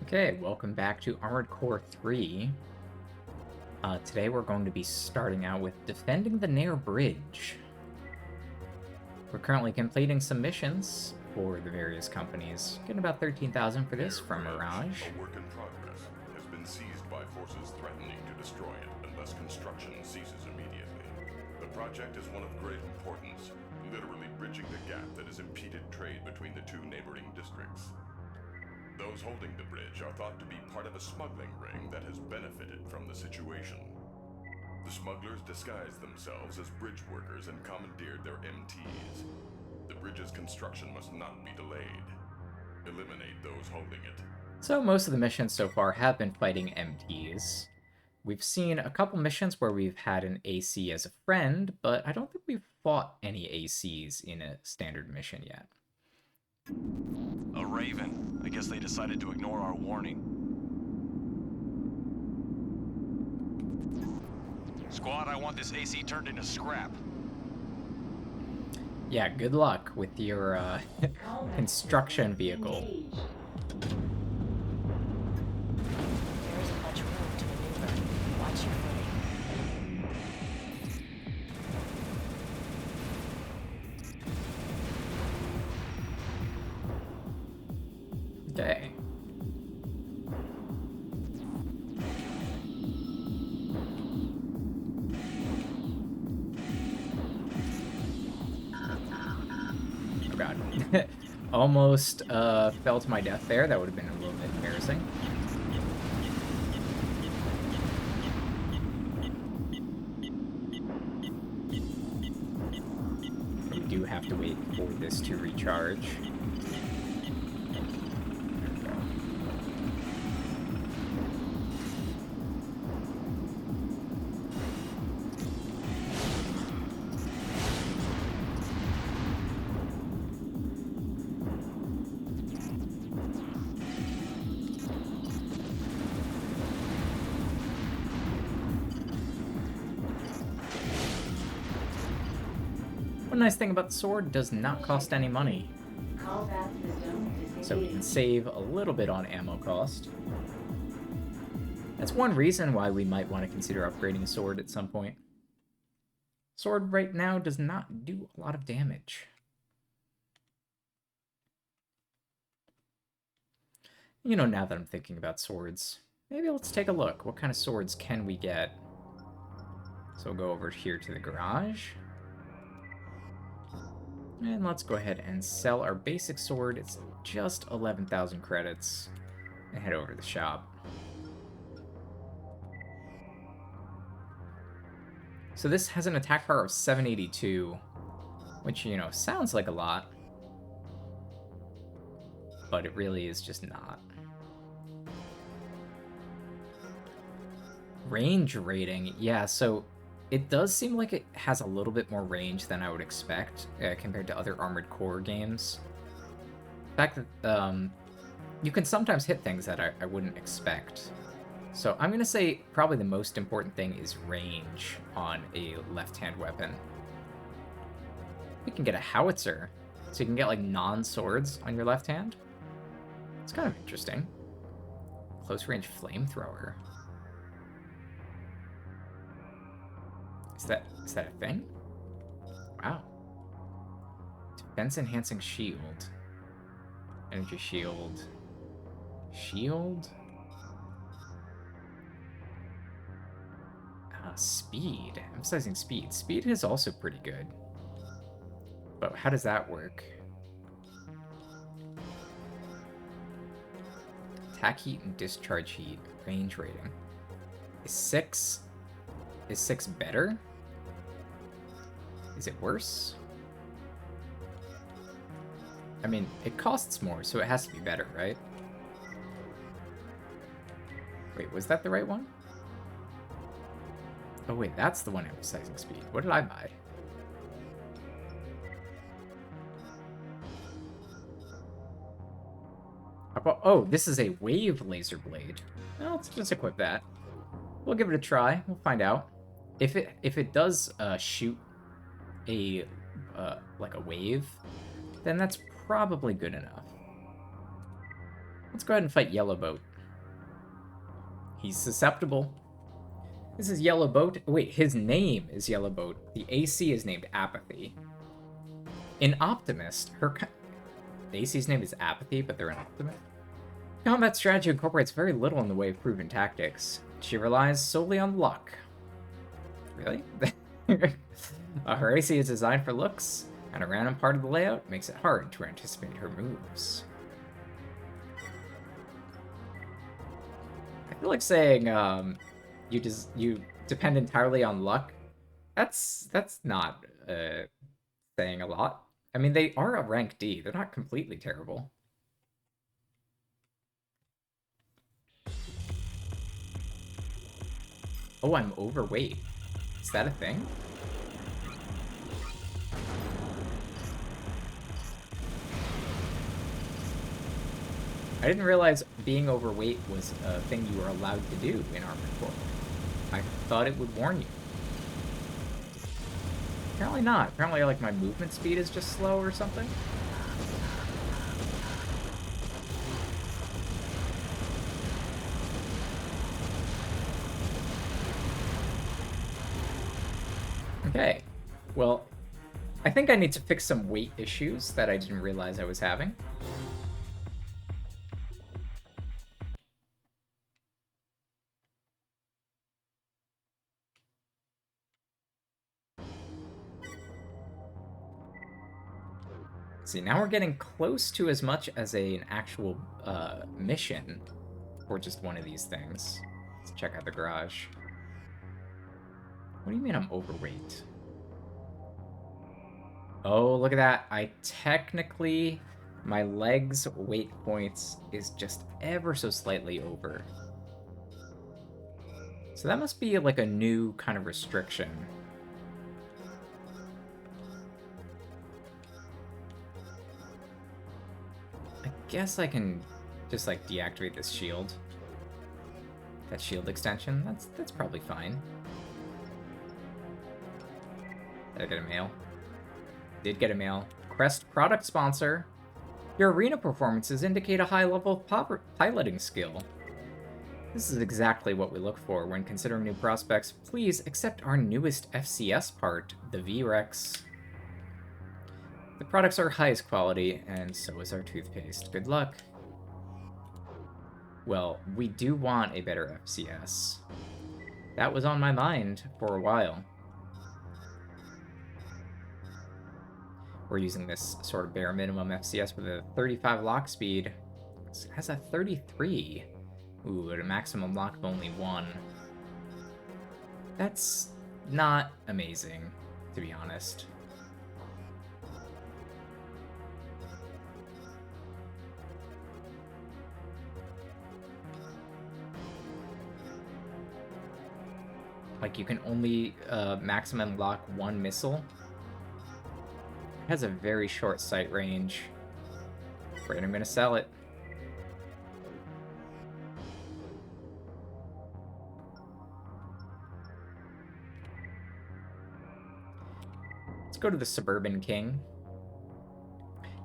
Okay, welcome back to Armored Core 3. Today we're going to be starting out with defending the Nair Bridge. We're currently completing some missions for the various companies. Getting about 13,000 for this from Mirage. A work in progress has been seized by forces threatening to destroy it unless construction ceases immediately. The project is one of great importance, literally bridging the gap that has impeded trade between the two neighboring districts. Those holding the bridge are thought to be part of a smuggling ring that has benefited from the situation. The smugglers disguised themselves as bridge workers and commandeered their MTs. The bridge's construction must not be delayed. Eliminate those holding it. So most of the missions so far have been fighting MTs. We've seen a couple missions where we've had an AC as a friend, but I don't think we've fought any ACs in a standard mission yet. A Raven. I guess they decided to ignore our warning. Squad, I want this AC turned into scrap. Yeah, good luck with your construction vehicle. There isn't much room to maneuver. Watch your footing. Okay. Oh god. Almost fell to my death there. That would have been a little bit embarrassing. We do have to wait for this to recharge. One nice thing about the sword, does not cost any money. So we can save a little bit on ammo cost. That's one reason why we might want to consider upgrading a sword at some point. Sword right now does not do a lot of damage. You know, now that I'm thinking about swords, maybe let's take a look. What kind of swords can we get? So we'll go over here to the garage. And let's go ahead and sell our basic sword. It's just 11,000 credits. And head over to the shop. So this has an attack power of 782, which, you know, sounds like a lot. But it really is just not. Range rating, yeah, so it does seem like it has a little bit more range than I would expect compared to other Armored Core games. The fact that you can sometimes hit things that I wouldn't expect. So I'm going to say probably the most important thing is range on a left-hand weapon. We can get a howitzer, so you can get like non-swords on your left hand. It's kind of interesting. Close-range flamethrower. Is that a thing? Wow. Defense enhancing shield. Energy shield. Shield? Speed. Emphasizing speed. Speed is also pretty good. But how does that work? Attack heat and discharge heat. Range rating. Is 6 better? Is it worse? I mean, it costs more, so it has to be better, right? Wait, was that the right one? Oh wait, that's the one emphasizing speed. What did I buy? Oh, this is a wave laser blade. Well, let's just equip that. We'll give it a try. We'll find out. If it does shoot a like a wave, then that's probably good enough. Let's go ahead and fight Yellow Boat. He's susceptible. This is Yellow Boat. Wait, his name is Yellow Boat. The AC is named Apathy. In Optimist, the AC's name is Apathy, but they're an Optimist. Combat strategy incorporates very little in the way of proven tactics. She relies solely on luck. Really? Her AC is designed for looks, and a random part of the layout makes it hard to anticipate her moves. I feel like saying you depend entirely on luck. That's not saying a lot. I mean, they are a rank D. They're not completely terrible. Oh, I'm overweight. Is that a thing? I didn't realize being overweight was a thing you were allowed to do in Armored Core. I thought it would warn you. Apparently not. Apparently, like, my movement speed is just slow or something. Okay. Well, I think I need to fix some weight issues that I didn't realize I was having. See, now we're getting close to as much as an actual mission for just one of these things. Let's check out the garage. What do you mean I'm overweight? Oh, look at that. I technically, my legs weight points is just ever so slightly over. So that must be like a new kind of restriction. I guess I can just like deactivate this shield. That shield extension, that's probably fine. Did I get a mail? Did get a mail. Crest product sponsor. Your arena performances indicate a high level of piloting skill. This is exactly what we look for when considering new prospects. Please accept our newest FCS part, the VREX. The products are highest quality, and so is our toothpaste. Good luck. Well, we do want a better FCS. That was on my mind for a while. We're using this sort of bare minimum FCS with a 35 lock speed. It has a 33. Ooh, at a maximum lock of only 1. That's not amazing, to be honest. Like, you can only maximum lock 1 missile. It has a very short sight range. Great, I'm gonna sell it. Let's go to the Suburban King.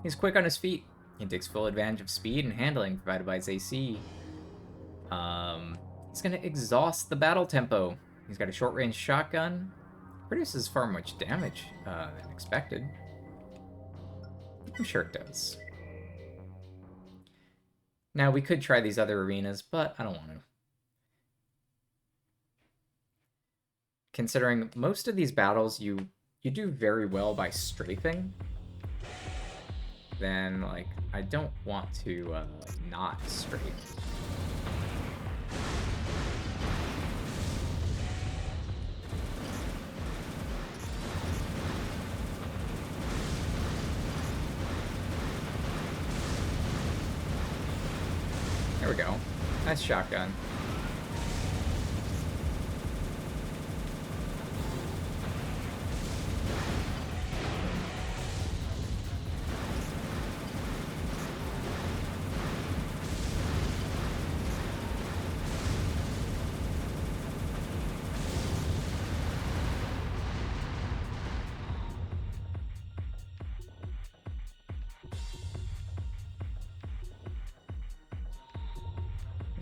He's quick on his feet. He takes full advantage of speed and handling provided by his AC. He's gonna exhaust the battle tempo. He's got a short-range shotgun. Produces far much damage than expected. I'm sure it does. Now, we could try these other arenas, but I don't want to. Considering most of these battles, you do very well by strafing, then, like, I don't want to not strafe. There we go. Nice shotgun.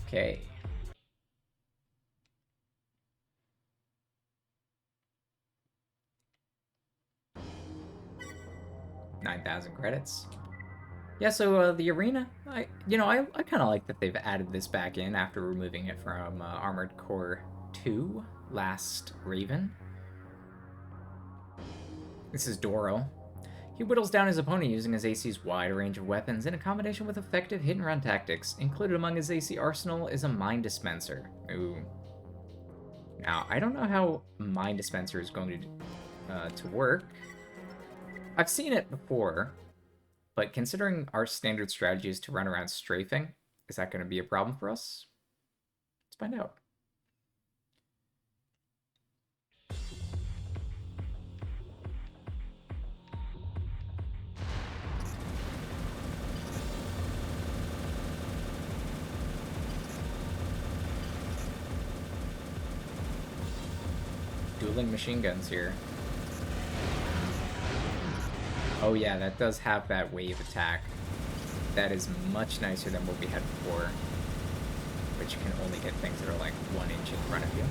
Okay. 3,000 credits. Yeah, so the arena, I kind of like that they've added this back in after removing it from Armored Core 2, Last Raven. This is Doro. He whittles down his opponent using his AC's wide range of weapons in a combination with effective hit-and-run tactics. Included among his AC arsenal is a Mind Dispenser. Ooh. Now, I don't know how Mind Dispenser is going to work. I've seen it before, but considering our standard strategy is to run around strafing, is that going to be a problem for us? Let's find out. Dueling machine guns here. Oh yeah, that does have that wave attack. That is much nicer than what we had before, which can only hit things that are like 1 inch in front of you.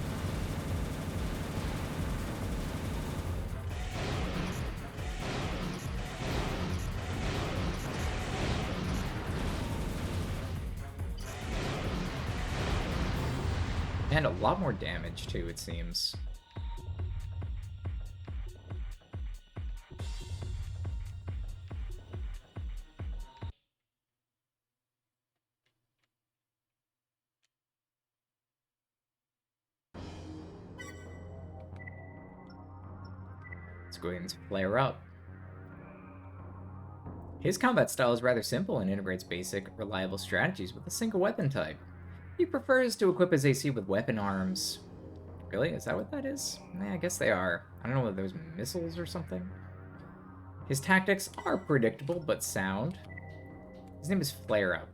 And a lot more damage too, it seems. Let's go ahead and flare up. His combat style is rather simple and integrates basic, reliable strategies with a single weapon type. He prefers to equip his AC with weapon arms. Really? Is that what that is? I guess they are. I don't know whether those missiles or something. His tactics are predictable but sound. His name is Flare Up.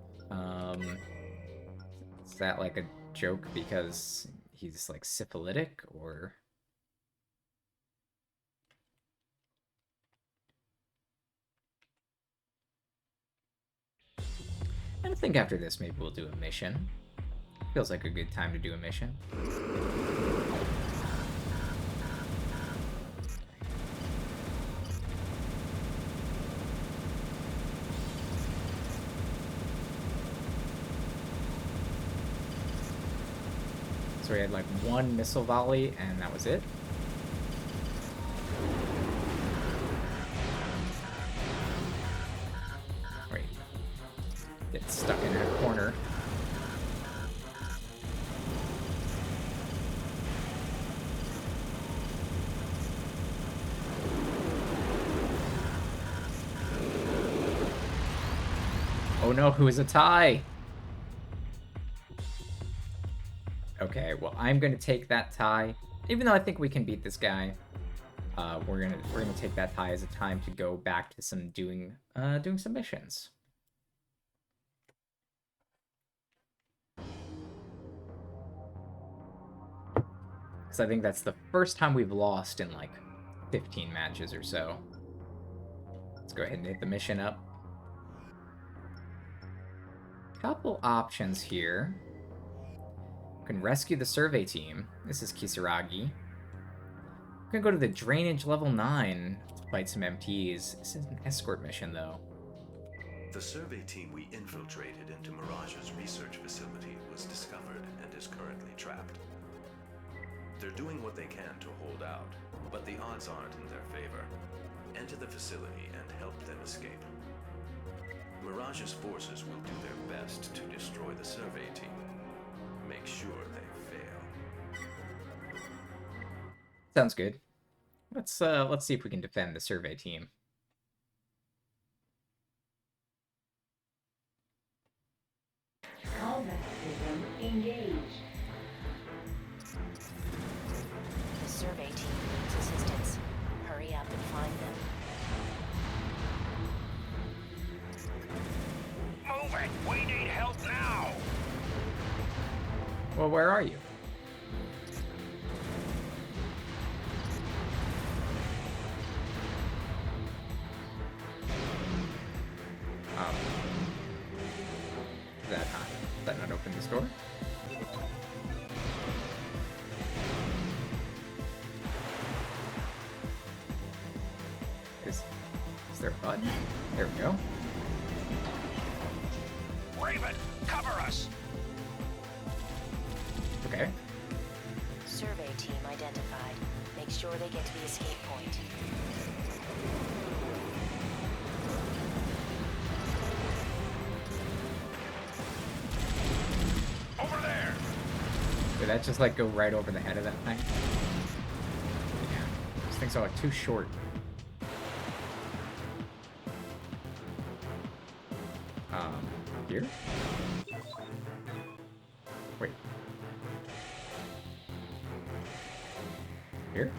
Is that like a joke because he's like syphilitic, or... And I think after this, maybe we'll do a mission. Feels like a good time to do a mission. So we had like 1 missile volley, and that was it. Wait. Get stuck in that corner. Oh no, who is a tie? Okay, well, I'm gonna take that tie. Even though I think we can beat this guy, we're gonna take that tie as a time to go back to some doing some missions. Because I think that's the first time we've lost in like 15 matches or so. Let's go ahead and hit the mission up. Couple options here. We can rescue the survey team. This is Kisaragi. We're gonna go to the drainage level 9 to fight some MTs. This is an escort mission though. The survey team we infiltrated into Mirage's research facility was discovered and is currently trapped. They're doing what they can to hold out, but the odds aren't in their favor. Enter the facility and help them escape. Mirage's forces will do their best to destroy the survey team. Make sure they fail. Sounds good. Let's see if we can defend the survey team. Combat system engaged. The survey team needs assistance. Hurry up and find them. Move it! We need help now! Well, where are you? Did that not open this door? Is there button. There we go. Raven, cover us. Okay. Survey team identified. Make sure they get to the escape point. Over there. Did that just like go right over the head of that thing? Yeah. These things are like too short. Here? Wait. Here?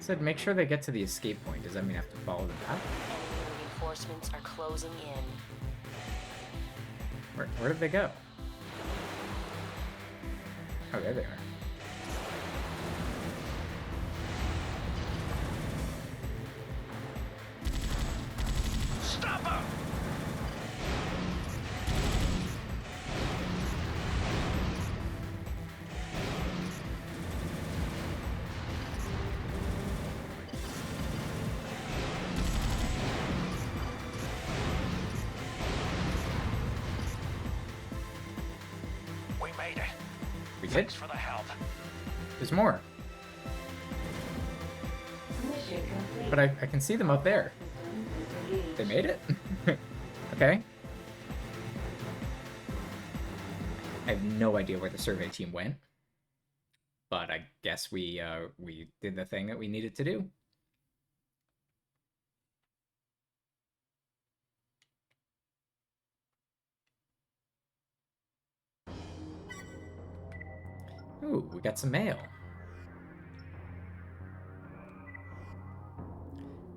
Said make sure they get to the escape point. Does that mean I have to follow the path? Enemy reinforcements are closing in. Where did they go? Oh, there they are. Stop them. We made it. We did? Thanks for the help. There's more. Mission complete. But I can see them up there. Engaged. They made it? Okay. I have no idea where the survey team went. But I guess we did the thing that we needed to do. Ooh, we got some mail.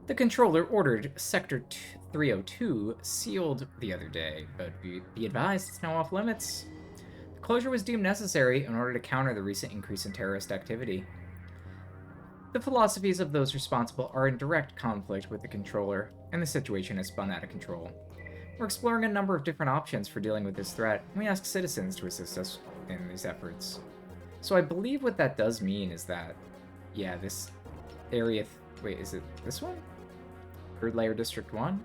The controller ordered Sector 302 sealed the other day, but be advised it's now off limits. The closure was deemed necessary in order to counter the recent increase in terrorist activity. The philosophies of those responsible are in direct conflict with the controller, and the situation has spun out of control. We're exploring a number of different options for dealing with this threat, and we ask citizens to assist us in these efforts. So I believe what that does mean is that, yeah, this area... wait, is it this one? Third Layer District 1?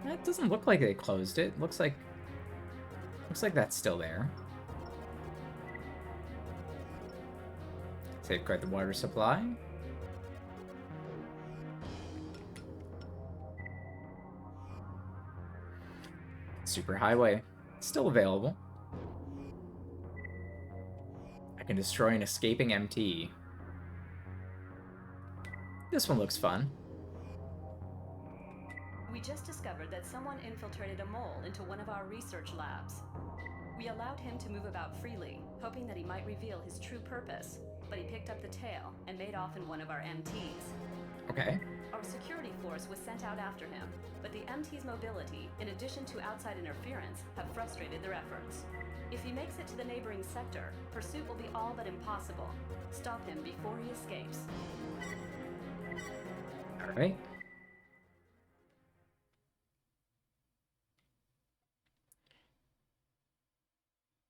That doesn't look like they closed it. Looks like that's still there. Safeguard the water supply. Superhighway, still available. I can destroy an escaping MT. This one looks fun. We just discovered that someone infiltrated a mole into one of our research labs. We allowed him to move about freely, hoping that he might reveal his true purpose, but he picked up the tail and made off in one of our MTs. Okay. Our security force was sent out after him, but the MT's mobility, in addition to outside interference, have frustrated their efforts. If he makes it to the neighboring sector, pursuit will be all but impossible. Stop him before he escapes. Alright.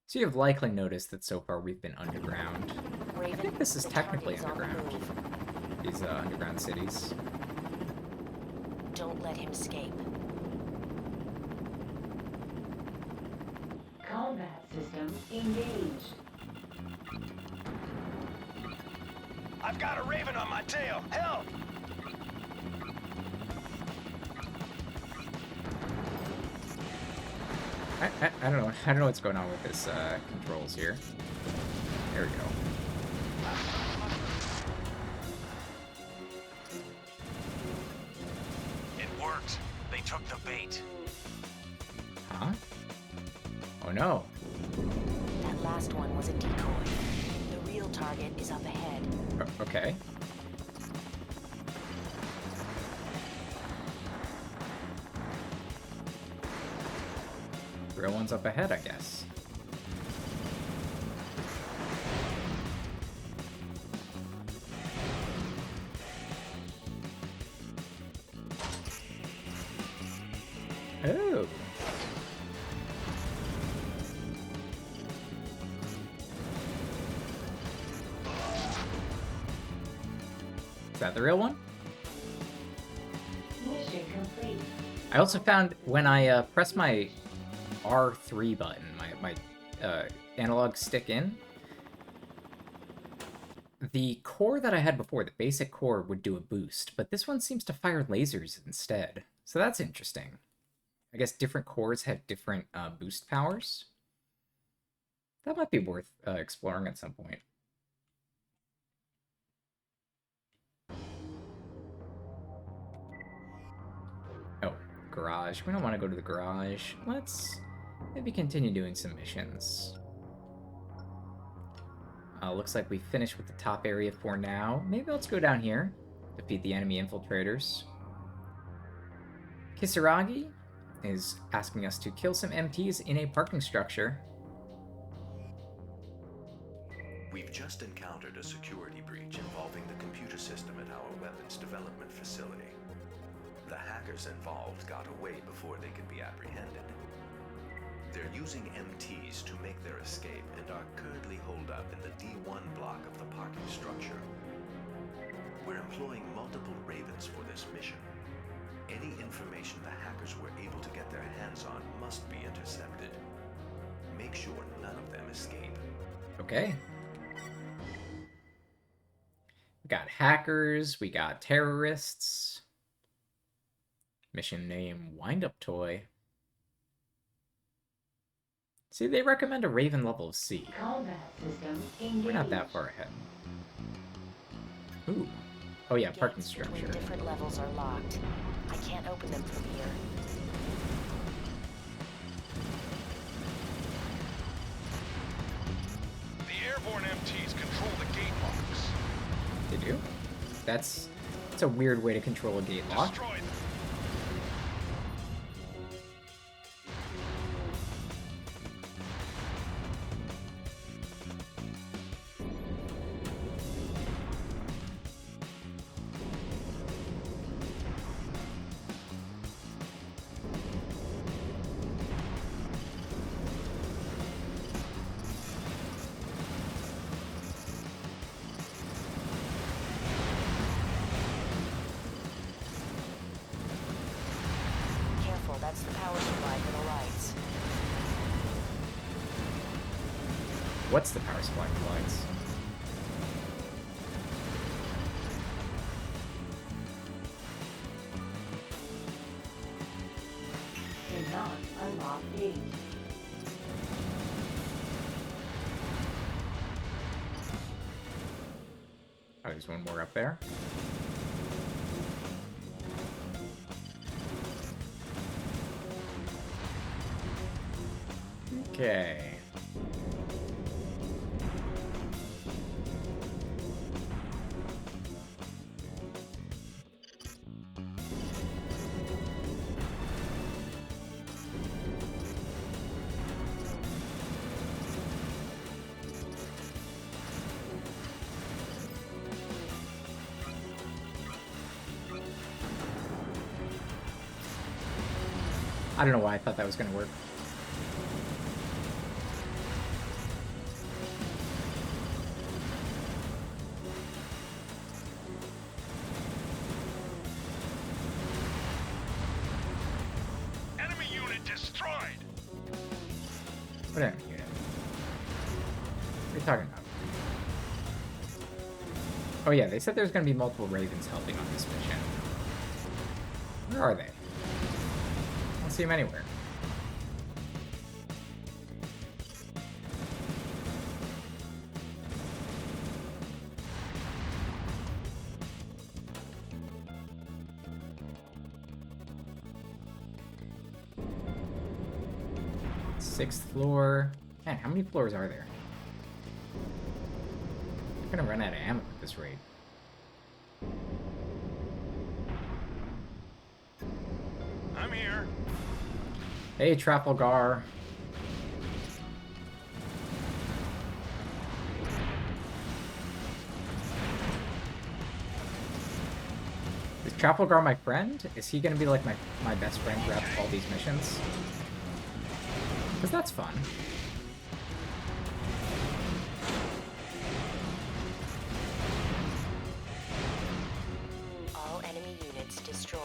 So you have likely noticed that so far we've been underground. I Raven, think this is the technically target is on the underground. move. These underground cities. Don't let him escape. Combat system engaged. I've got a Raven on my tail. Help! I don't know. I don't know what's going on with this controls here. There we go. It worked. They took the bait. Huh? Oh no. That last one was a decoy. The real target is up ahead. Okay. Real one's up ahead, I guess. Oh. Is that the real one? Mission complete. I also found when I press my R3 button, my analog stick in, the core that I had before, the basic core, would do a boost, but this one seems to fire lasers instead. So that's interesting. I guess different cores have different boost powers. That might be worth exploring at some point. Oh, garage. We don't want to go to the garage. Let's maybe continue doing some missions. Looks like we finished with the top area for now. Maybe let's go down here. Defeat the enemy infiltrators. Kisaragi is asking us to kill some MTs in a parking structure. We've just encountered a security breach involving the computer system at our weapons development facility. The hackers involved got away before they could be apprehended. They're using MTs to make their escape and are currently holed up in the D1 block of the parking structure. We're employing multiple Ravens for this mission. Any information the hackers were able to get their hands on must be intercepted. Make sure none of them escape. Okay. We got hackers, we got terrorists. Mission name, Wind Up Toy. See, they recommend a Raven level of C. Combat system engaged. We're not that far ahead. Ooh. Oh yeah, parking Gates between structure. different levels are locked. I can't open them from here. The airborne MTs control the gate locks. They do? That's a weird way to control a gate lock. Destroy them. Careful, that's the power supply for the lights. What's the power supply for lights? Do not unlock gate. Oh, there's one more up there. Okay. I don't know why I thought that was going to work. Enemy unit destroyed. What enemy unit? What are you talking about? Oh yeah, they said there's going to be multiple Ravens helping on this mission. Where are they? I don't see them anywhere. Sixth floor. Man, how many floors are there? I'm gonna run out of ammo at this rate. I'm here. Hey, Trafalgar. Is Trafalgar my friend? Is he gonna be like my best friend throughout all these missions? Because that's fun.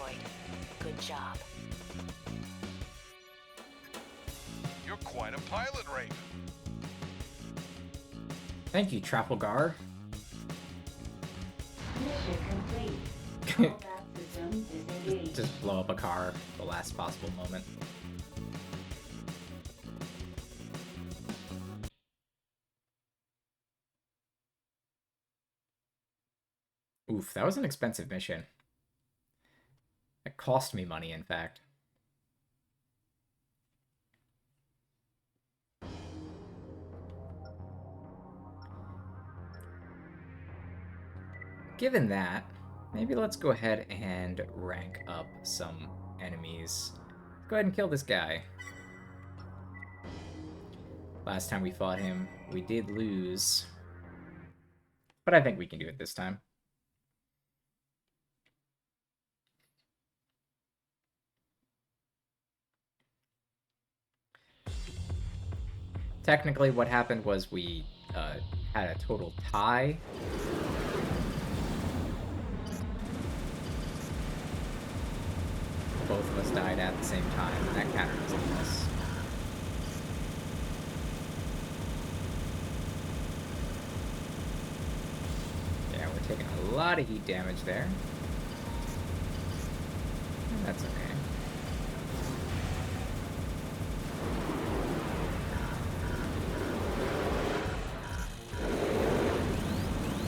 destroyed. Good job. You're quite a pilot, Raven. Thank you, Trafalgar. Mission complete. Combat system disengaged. Just blow up a car at the last possible moment. Oof, that was an expensive mission. It cost me money, in fact. Given that, maybe let's go ahead and rank up some enemies. Go ahead and kill this guy. Last time we fought him, we did lose. But I think we can do it this time. Technically, what happened was we had a total tie. Both of us died at the same time, and that counted as a loss. Yeah, we're taking a lot of heat damage there. That's okay.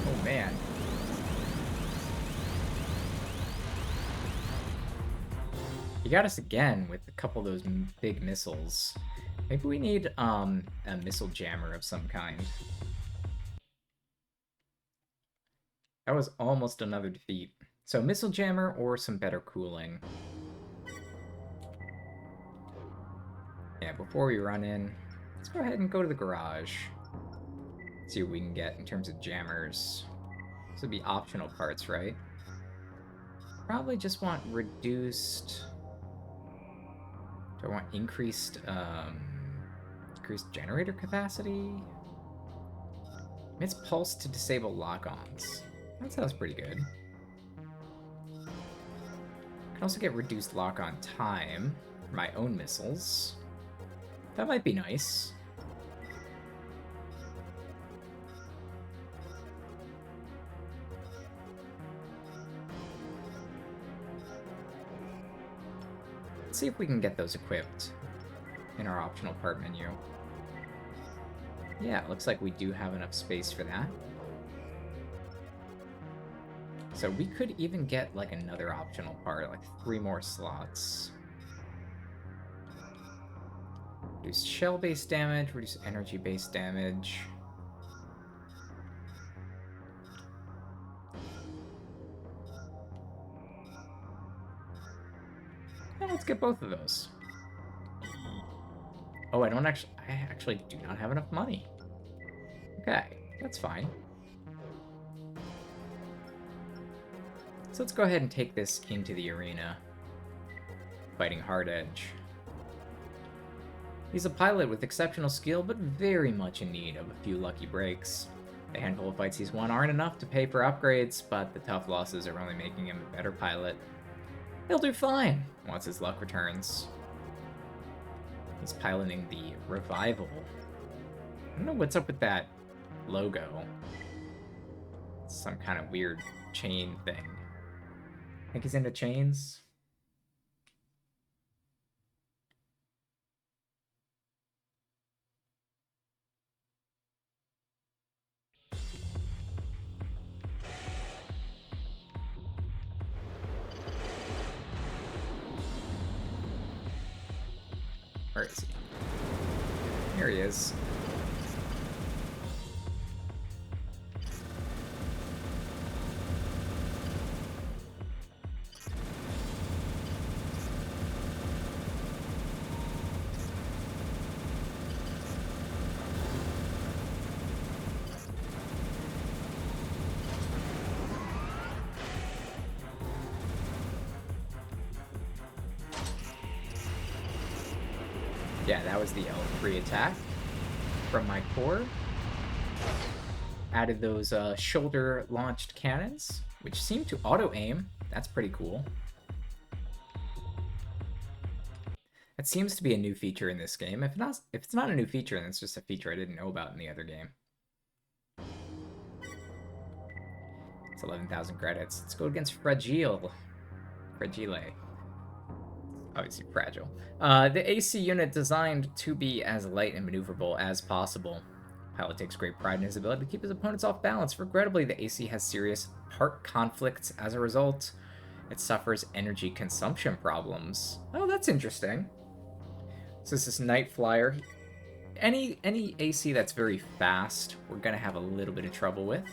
Oh man. He got us again with a couple of those big missiles. Maybe we need a missile jammer of some kind. That was almost another defeat. So missile jammer or some better cooling. Yeah, before we run in, let's go ahead and go to the garage. See what we can get in terms of jammers. This would be optional parts, right? Probably just want reduced... Do I want increased generator capacity? Emits pulse to disable lock-ons. That sounds pretty good. Can also get reduced lock-on time for my own missiles. That might be nice. Let's see if we can get those equipped in our optional part menu. Yeah, it looks like we do have enough space for that. So we could even get like another optional part, like 3 more slots. Reduce shell-based damage, reduce energy-based damage. Yeah, let's get both of those. Oh, I actually do not have enough money. Okay, that's fine. So let's go ahead and take this into the arena. Fighting Hard Edge. He's a pilot with exceptional skill, but very much in need of a few lucky breaks. The handful of fights he's won aren't enough to pay for upgrades, but the tough losses are only making him a better pilot. He'll do fine once his luck returns. He's piloting the Revival. I don't know what's up with that logo. It's some kind of weird chain thing. Think he's into chains? Where is he? Here he is. Yeah, that was the L3 attack from my core. Added those shoulder-launched cannons, which seem to auto-aim. That's pretty cool. It seems to be a new feature in this game. If it's not a new feature, then it's just a feature I didn't know about in the other game. It's 11,000 credits. Let's go against Fragile. Fragile. Obviously fragile. The AC unit designed to be as light and maneuverable as possible. Pilot takes great pride in his ability to keep his opponents off balance. Regrettably, the AC has serious part conflicts as a result. It suffers energy consumption problems. Oh, that's interesting. So this is Night Flyer. Any AC that's very fast, we're gonna have a little bit of trouble with.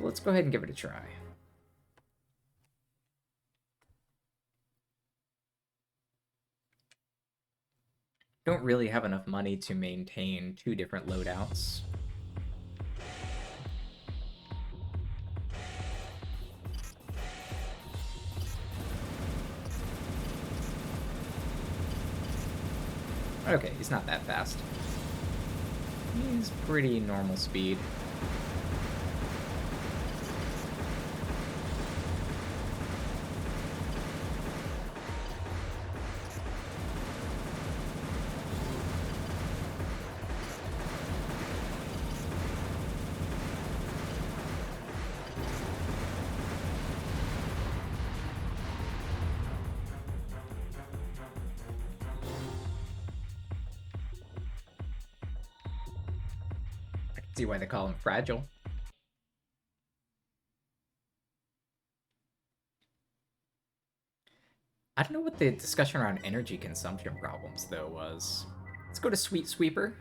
Let's go ahead and give it a try. Don't really have enough money to maintain 2 different loadouts. Okay, he's not that fast. He's pretty normal speed. See why they call him Fragile. I don't know what the discussion around energy consumption problems, though, was. Let's go to Sweet Sweeper.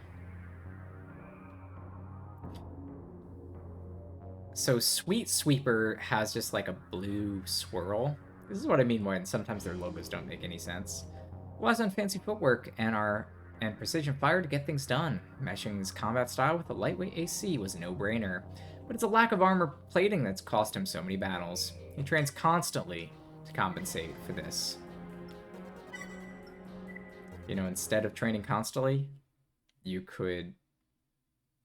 So Sweet Sweeper has just like a blue swirl. This is what I mean when sometimes their logos don't make any sense. Relies on fancy footwork and precision fire to get things done. Meshing his combat style with a lightweight AC was a no-brainer, but it's a lack of armor plating that's cost him so many battles. He trains constantly to compensate for this. You know, instead of training constantly, you could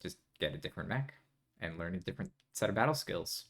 just get a different mech and learn a different set of battle skills.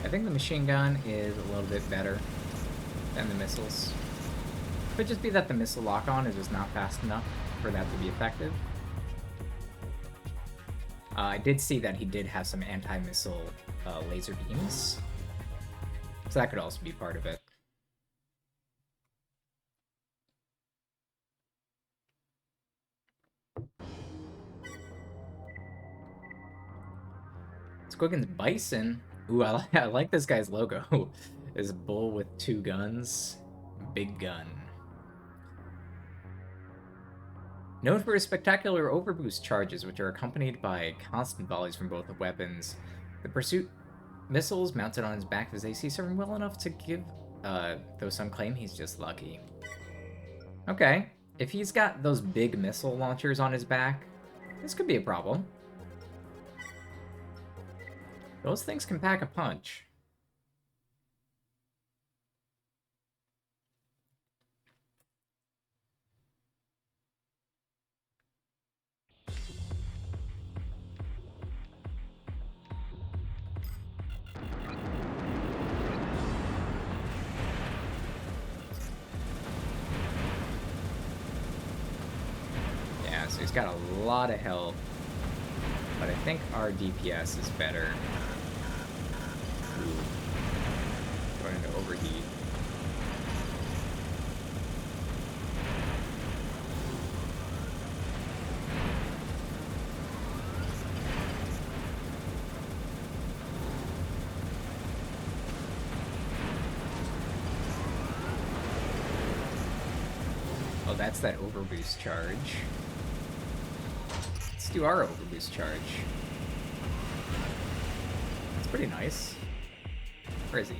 I think the machine gun is a little bit better than the missiles. Could just be that the missile lock-on is just not fast enough for that to be effective. I did see that he did have some anti-missile laser beams, so that could also be part of it. Let's go against Bison. Ooh, I like this guy's logo. This bull with 2 guns. Big gun. Known for his spectacular overboost charges, which are accompanied by constant volleys from both weapons, the Pursuit missiles mounted on his back of his AC serve him well enough to give, though some claim he's just lucky. Okay, if he's got those big missile launchers on his back, this could be a problem. Those things can pack a punch. Yeah, so he's got a lot of health, but I think our DPS is better. Going into overheat. Oh, that's that overboost charge. Let's do our overboost charge. It's pretty nice. Where is he?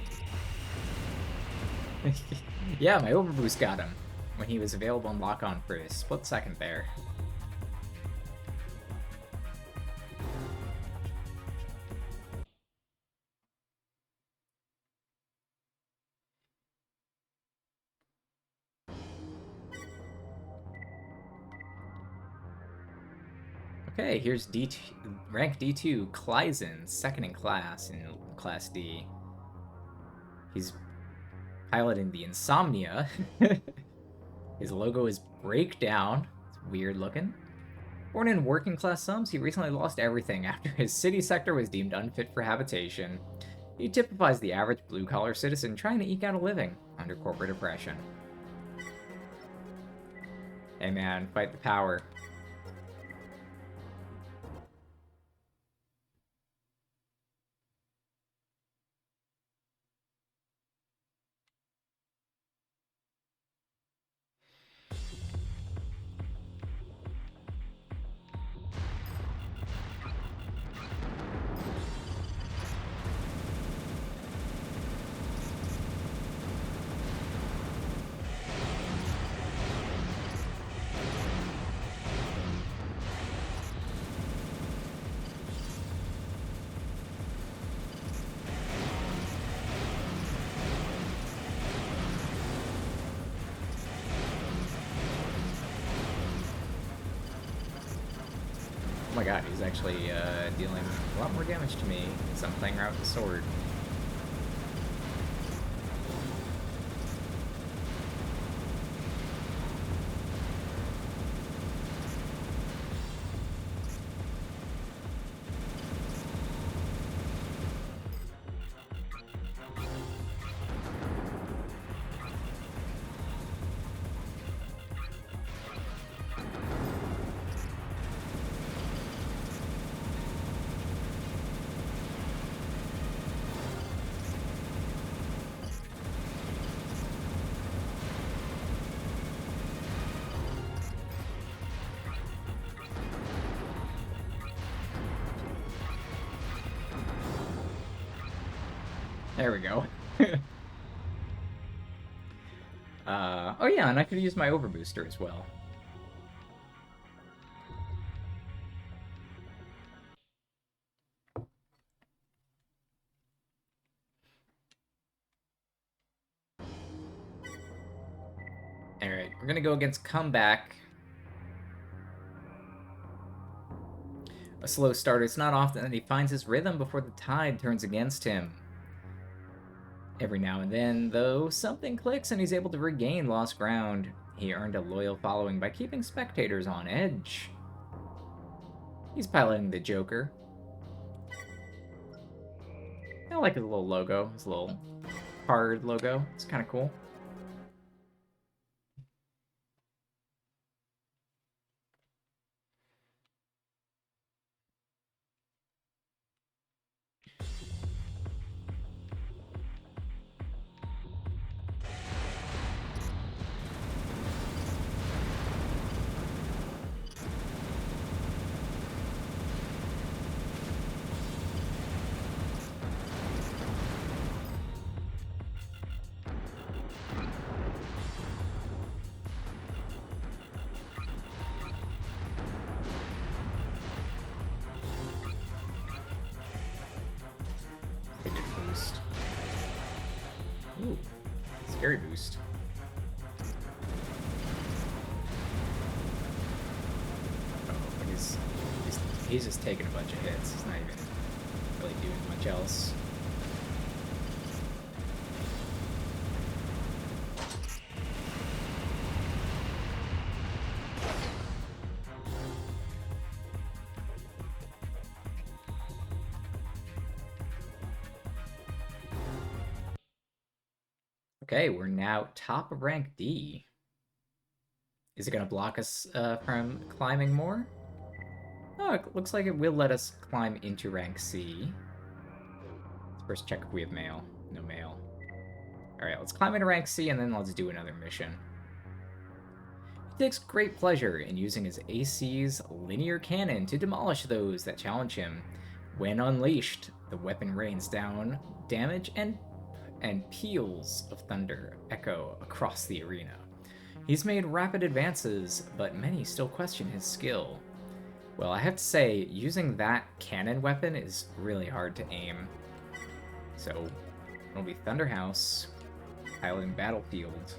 Yeah, my overboost got him when he was available in lock-on for a split second there. Okay, here's D2, rank D2, Kleisen, second in class in Class D. He's piloting the Insomnia. His logo is Breakdown. It's weird looking. Born in working class slums, he recently lost everything after his city sector was deemed unfit for habitation. He typifies the average blue-collar citizen trying to eke out a living under corporate oppression. Hey man, fight the power. Oh my god, he's actually dealing a lot more damage to me as I'm playing around with the sword. There we go. Oh yeah, and I could use my overbooster as well. Alright, we're gonna go against Comeback. A slow starter. It's not often that he finds his rhythm before the tide turns against him. Every now and then, though, something clicks and he's able to regain lost ground. He earned a loyal following by keeping spectators on edge. He's piloting the Joker. I like his little logo, his little card logo. It's kind of cool. Ooh, scary boost. Oh, but he's just taking a bunch of hits. He's not even really doing much else. Okay, we're now top of rank D. Is it going to block us from climbing more? Oh, it looks like it will let us climb into rank C. Let's first check if we have mail. No mail. Alright, let's climb into rank C and then let's do another mission. takes great pleasure in using his AC's linear cannon to demolish those that challenge him. When unleashed, the weapon rains down damage and peals of thunder echo across the arena. He's made rapid advances, but many still question his skill. Well, I have to say, using that cannon weapon is really hard to aim. So, it'll be Thunderhouse, piloting Battlefield.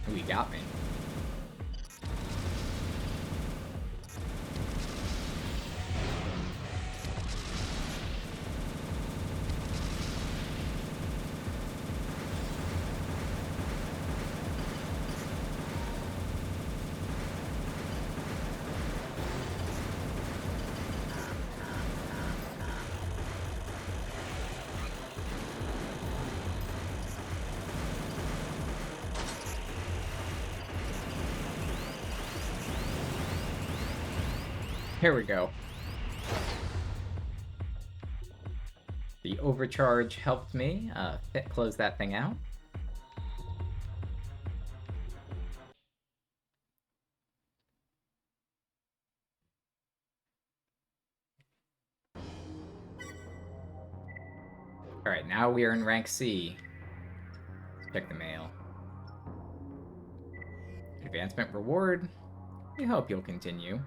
Ooh, he got me. Here we go. The overcharge helped me close that thing out. Alright, now we are in rank C. Let's check the mail. Advancement reward. We hope you'll continue.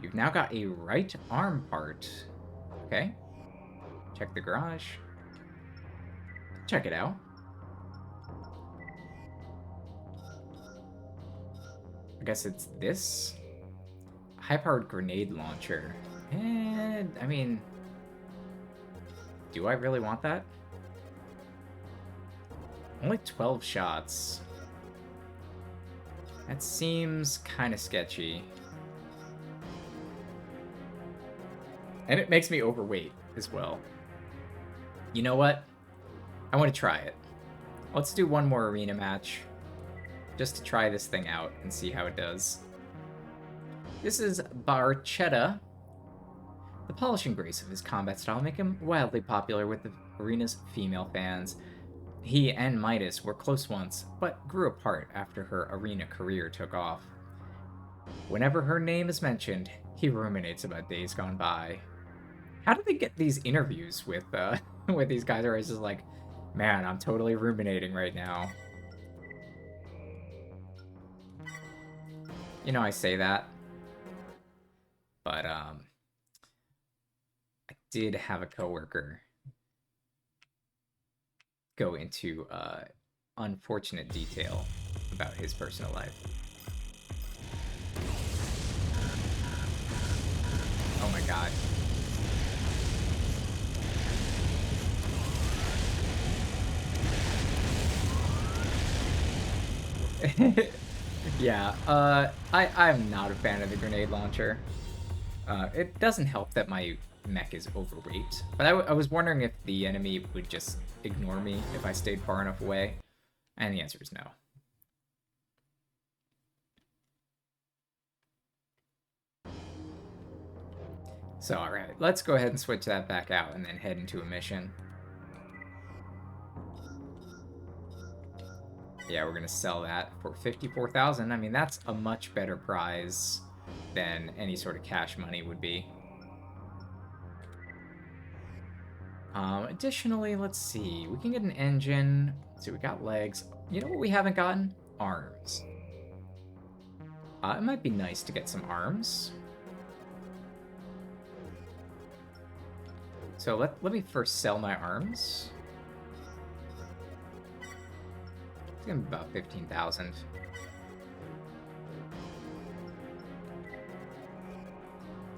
You've now got a right arm part. Okay. Check the garage. Check it out. I guess it's this. High-powered grenade launcher. And, I mean... do I really want that? Only 12 shots. That seems kind of sketchy. And it makes me overweight as well. You know what? I want to try it. Let's do one more arena match. Just to try this thing out and see how it does. This is Barchetta. The polish and grace of his combat style make him wildly popular with the arena's female fans. He and Midas were close once, but grew apart after her arena career took off. Whenever her name is mentioned, he ruminates about days gone by. How do they get these interviews with with these guys? Or is just like, man, I'm totally ruminating right now. You know, I say that, but I did have a coworker go into unfortunate detail about his personal life. Oh my god. Yeah, I'm not a fan of the grenade launcher. It doesn't help that my mech is overweight, but I was wondering if the enemy would just ignore me if I stayed far enough away, and the answer is no. So, alright, let's go ahead and switch that back out and then head into a mission. Yeah, we're gonna sell that for 54,000. I mean, that's a much better prize than any sort of cash money would be. Additionally, let's see. We can get an engine. So we got legs. You know what we haven't gotten? Arms. It might be nice to get some arms. So let me first sell my arms. It's gonna be about 15,000.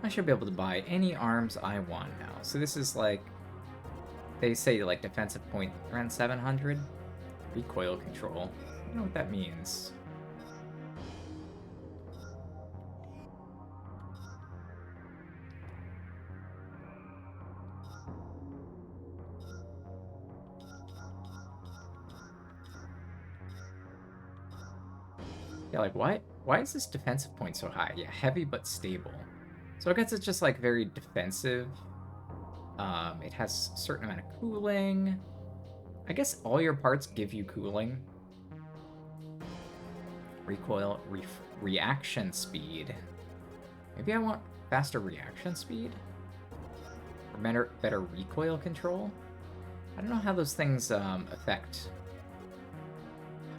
I should be able to buy any arms I want now. So this is like, they say like defensive point around 700. Recoil control. I don't know what that means. Yeah, like, why is this defensive point so high? Yeah, heavy but stable. So I guess it's just, like, very defensive. It has a certain amount of cooling. I guess all your parts give you cooling. Recoil, reaction speed. Maybe I want faster reaction speed? Or better recoil control? I don't know how those things affect.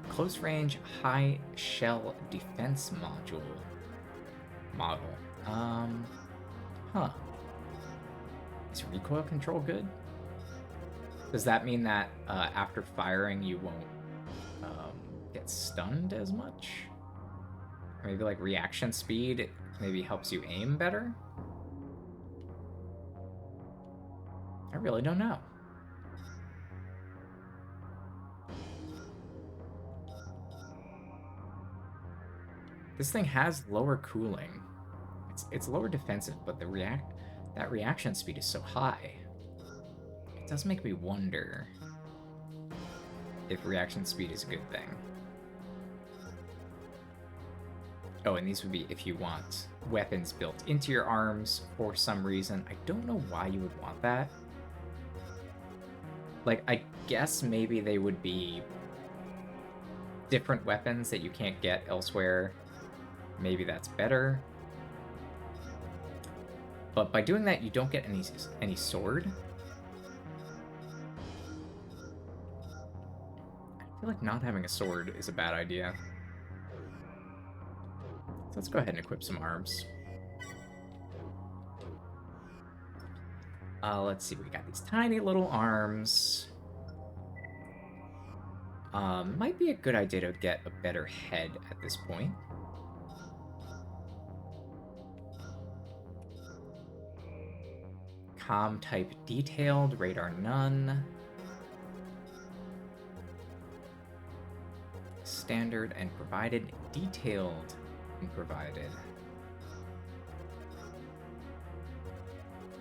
Close range, high shell defense model. Huh. Is recoil control good? Does that mean that after firing you won't get stunned as much? Or maybe like reaction speed maybe helps you aim better? I really don't know. This thing has lower cooling. It's lower defensive, but that reaction speed is so high. It does make me wonder if reaction speed is a good thing. Oh, and these would be if you want weapons built into your arms for some reason. I don't know why you would want that. Like, I guess maybe they would be different weapons that you can't get elsewhere. Maybe that's better. But by doing that, you don't get any sword. I feel like not having a sword is a bad idea. So let's go ahead and equip some arms. Let's see, we got these tiny little arms. Might be a good idea to get a better head at this point. Com type detailed, radar none. Standard and provided, detailed and provided.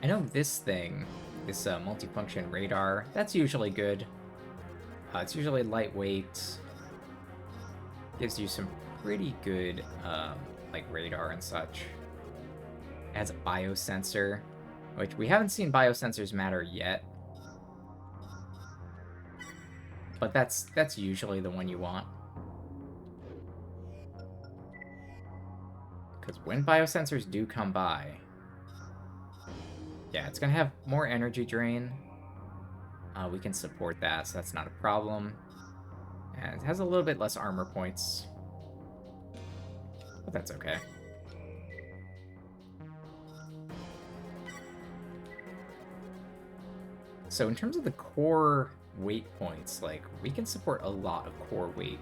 I know this thing, this multifunction radar, that's usually good. It's usually lightweight. Gives you some pretty good like radar and such. It has a biosensor, which we haven't seen biosensors matter yet. But that's usually the one you want. Because when biosensors do come by, yeah, it's going to have more energy drain. We can support that, so that's not a problem. And it has a little bit less armor points. But that's okay. So in terms of the core weight points, like, we can support a lot of core weight.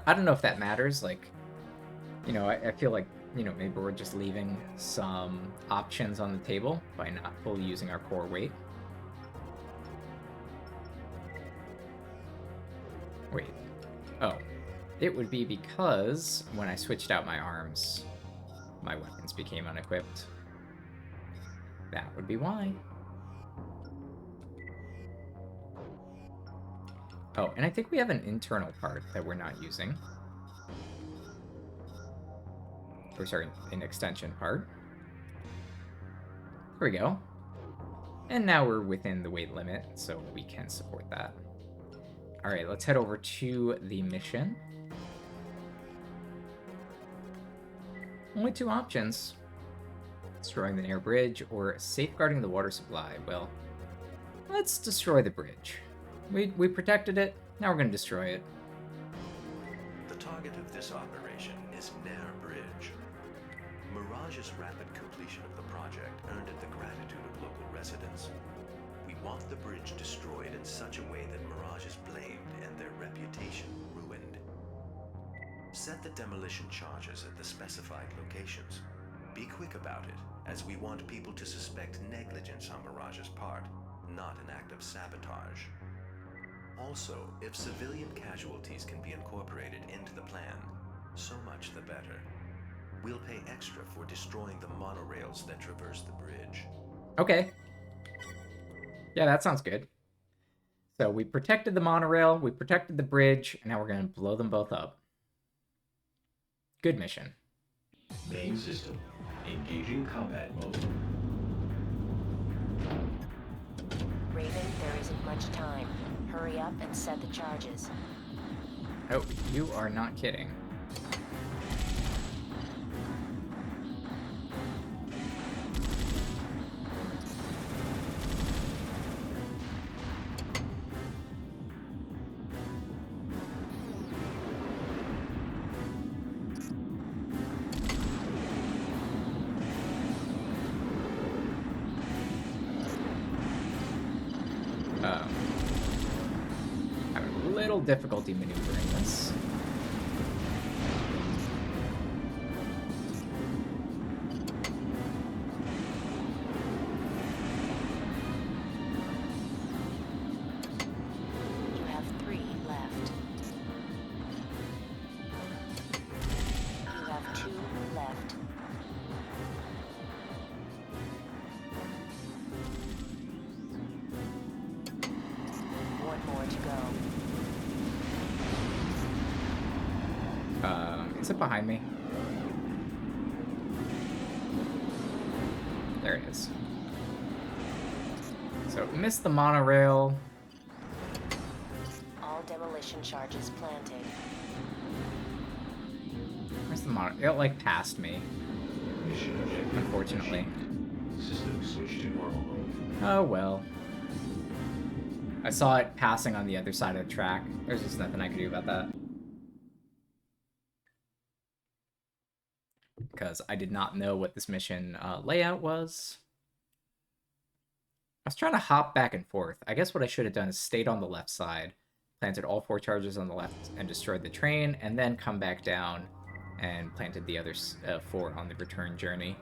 I don't know if that matters, like, you know, I feel like, you know, maybe we're just leaving some options on the table by not fully using our core weight. Wait. Oh. It would be because when I switched out my arms, my weapons became unequipped. That would be why. Oh, and I think we have an internal part that we're not using. Or sorry, an extension part. There we go. And now we're within the weight limit, so we can support that. Alright, let's head over to the mission. Only two options. Destroying the near bridge or safeguarding the water supply. Well, let's destroy the bridge. We protected it, now we're going to destroy it. The target of this operation is Nair Bridge. Mirage's rapid completion of the project earned it the gratitude of local residents. We want the bridge destroyed in such a way that Mirage is blamed and their reputation ruined. Set the demolition charges at the specified locations. Be quick about it, as we want people to suspect negligence on Mirage's part, not an act of sabotage. Also, if civilian casualties can be incorporated into the plan, so much the better. We'll pay extra for destroying the monorails that traverse the bridge. Okay. Yeah, that sounds good. So we protected the monorail, we protected the bridge, and now we're going to blow them both up. Good mission. Main system. Engaging combat mode. Raven, there isn't much time. Hurry up and set the charges. Oh, you are not kidding. Having a little difficulty maneuvering this. You have 3 left. You have 2 left. One more to go. Is it behind me? There it is. So, missed the monorail. All demolition charges planted. Where's the monorail? It, like, passed me, Mission objective. unfortunately. System switch to normal mode. Oh, well. I saw it passing on the other side of the track. There's just nothing I could do about that. Because I did not know what this mission layout was. I was trying to hop back and forth. I guess what I should have done is stayed on the left side, planted all 4 charges on the left and destroyed the train, and then come back down and planted the other 4 on the return journey.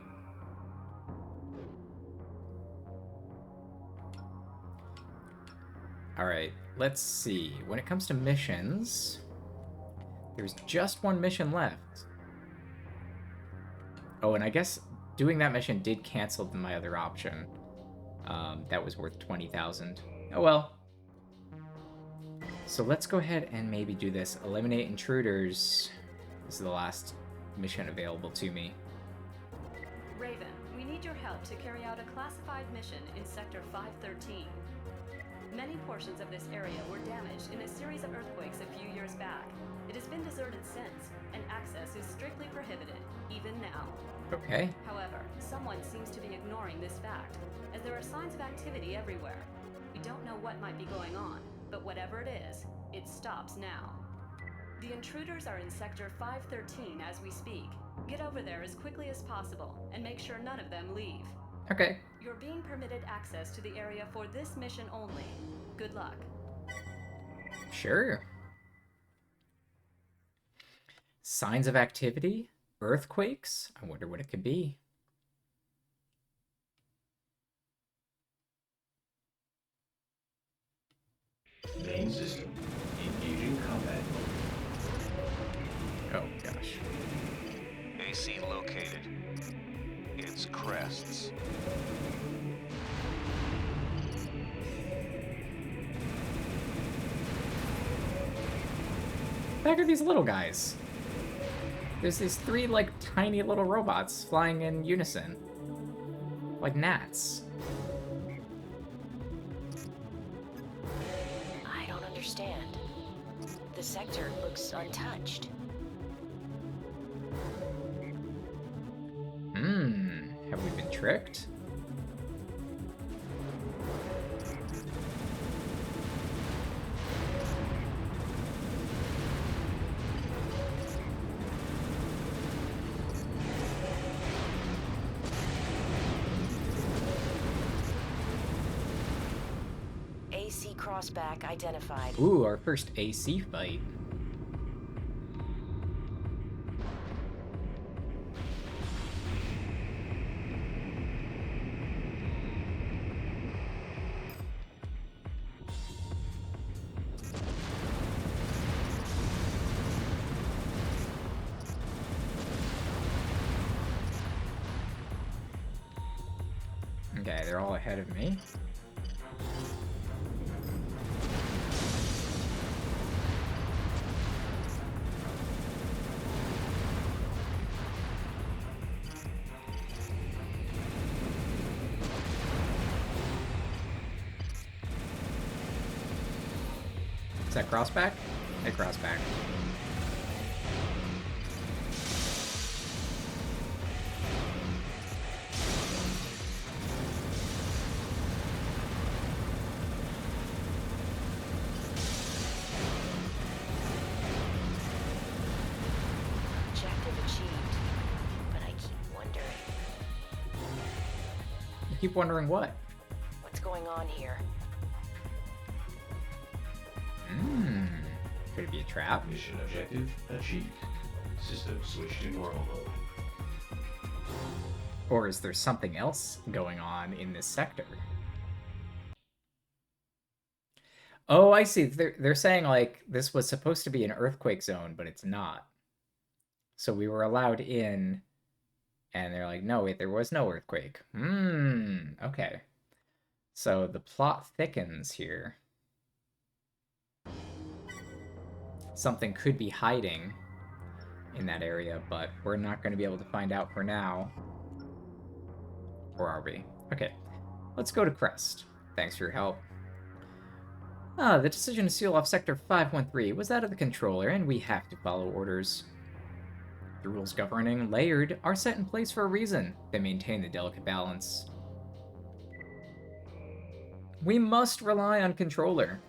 Alright, let's see. When it comes to missions, there's just 1 mission left. Oh, and I guess doing that mission did cancel my other option. That was worth 20,000. Oh well. So let's go ahead and maybe do this. Eliminate intruders. This is the last mission available to me. Raven, we need your help to carry out a classified mission in Sector 513. Many portions of this area were damaged in a series of earthquakes a few years back. It has been deserted since, and access is strictly prohibited, even now. Okay. However, someone seems to be ignoring this fact, as there are signs of activity everywhere. We don't know what might be going on, but whatever it is, it stops now. The intruders are in Sector 513 as we speak. Get over there as quickly as possible, and make sure none of them leave. Okay. You're being permitted access to the area for this mission only. Good luck. Sure. Signs of activity? Earthquakes? I wonder what it could be. Main system. Engaging combat mode. Oh, gosh. AC located. It's crests. Back are these little guys. There's these 3, like, tiny little robots flying in unison. Like gnats. I don't understand. The sector looks untouched. Have we been tricked? AC crossback identified. Ooh, our first AC fight. Okay, they're all ahead of me. that crossback? Hey, crossback. Objective achieved. But I keep wondering, You keep wondering what? what's going on here? Could it be a trap? Mission objective achieved. System switched to normal mode. Or is there something else going on in this sector? Oh, I see. They're saying, like, this was supposed to be an earthquake zone, but it's not. So we were allowed in, and they're like, no, wait, there was no earthquake. Okay. So the plot thickens here. Something could be hiding in that area, but we're not going to be able to find out for now. Or are we? Okay, let's go to Crest. Thanks for your help. The decision to seal off Sector 513 was that of the controller, and we have to follow orders. The rules governing Layered are set in place for a reason. They maintain the delicate balance. We must rely on controller.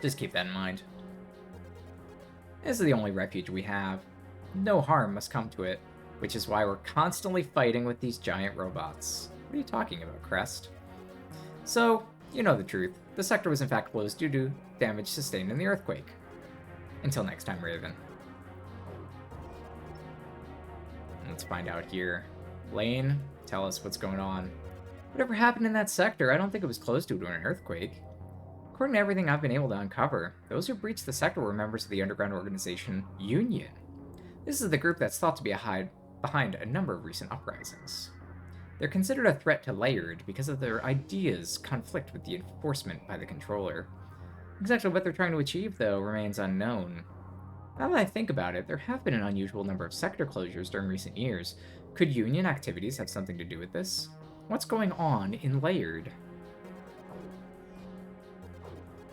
Just keep that in mind. This is the only refuge we have. No harm must come to it, which is why we're constantly fighting with these giant robots. What are you talking about, Crest? So, you know the truth. The sector was in fact closed due to damage sustained in the earthquake. Until next time, Raven. Let's find out here. Lane, tell us what's going on. Whatever happened in that sector, I don't think it was closed due to an earthquake. According to everything I've been able to uncover, those who breached the sector were members of the underground organization Union. This is the group that's thought to be behind a number of recent uprisings. They're considered a threat to Layered because of their ideas conflict with the enforcement by the controller. Exactly what they're trying to achieve, though, remains unknown. Now that I think about it, there have been an unusual number of sector closures during recent years. Could Union activities have something to do with this? What's going on in Layered?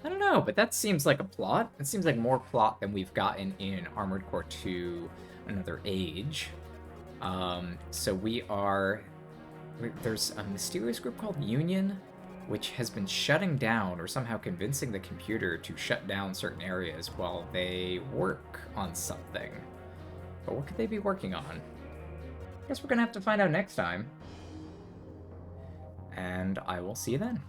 I don't know, but that seems like a plot. It seems like more plot than we've gotten in Armored Core 2 Another Age. So there's a mysterious group called Union, which has been shutting down or somehow convincing the computer to shut down certain areas while they work on something. But what could they be working on? I guess we're gonna have to find out next time. And I will see you then.